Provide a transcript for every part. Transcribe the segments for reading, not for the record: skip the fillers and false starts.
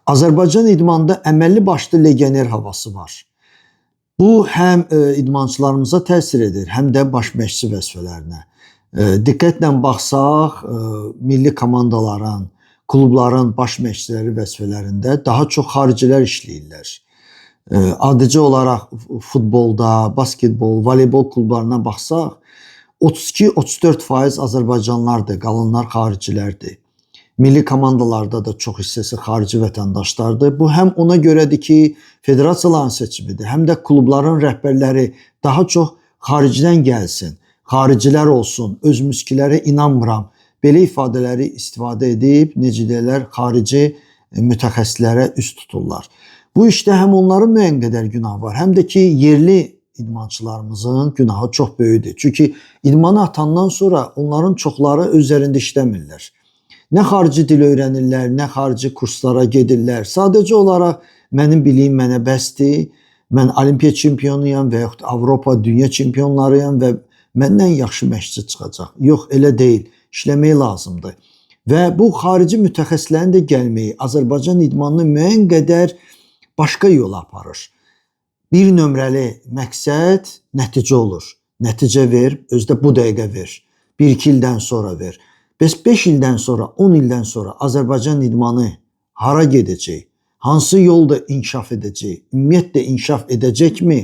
Azərbaycan idmanda əməlli başlı legioner havası var. Bu həm idmançılarımıza təsir edir, həm də baş məşqçi vəzifələrinə. Diqqətlə baxsaq, milli komandaların, klubların baş məşqçiləri vəzifələrində daha çox xaricilər işləyirlər. Adicə olaraq futbolda, basketbol, voleybol klublarına baxsaq, 32-34% Azərbaycanlılardır, qalanlar xaricilərdir. Milli komandalarda da çox hissəsi xarici vətəndaşlardır. Bu həm ona görədir ki, federasiyaların seçimidir, həm də klubların rəhbərləri daha çox xaricdən gəlsin, xaricilər olsun, özümüzkilərə inanmıram. Belə ifadələri istifadə edib, necə deyirlər, xarici mütəxəssislərə üst tuturlar. Bu işdə həm onların müəyyən qədər günahı var, həm də ki, yerli idmançılarımızın günahı çox böyükdür. Çünki idmana atandan sonra onların çoxları özlərində işləmirlər. Nə xarici dil öyrənirlər, nə xarici kurslara gedirlər. Sadəcə olaraq mənim biliyim mənə bəsdir, mən olimpiya çempionuyam və yaxud Avropa, dünya çempionlarıyam və məndən yaxşı məşqçi çıxacaq. Yox, elə deyil, işləmək lazımdır. Və bu xarici mütəxəssislərin də gəlməyi Azərbaycan idmanını müəyyən qədər başqa yola aparır. Bir nömrəli məqsəd nəticə olur. Nəticə ver, özdə bu dəqiqə ver. 1-2 ildən sonra ver. Bəs 5 ildən sonra, 10 ildən sonra Azərbaycan idmanı hara gedəcək? Hansı yolda inkişaf edəcək? Ümumiyyətlə inkişaf edəcəkmi?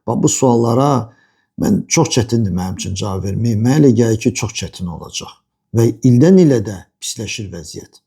Bu suallara mən çox çətindir mənim üçün cavab vermək. Mənə elə gəlir ki, çox çətin olacaq və ildən ilə də pisləşir vəziyyət.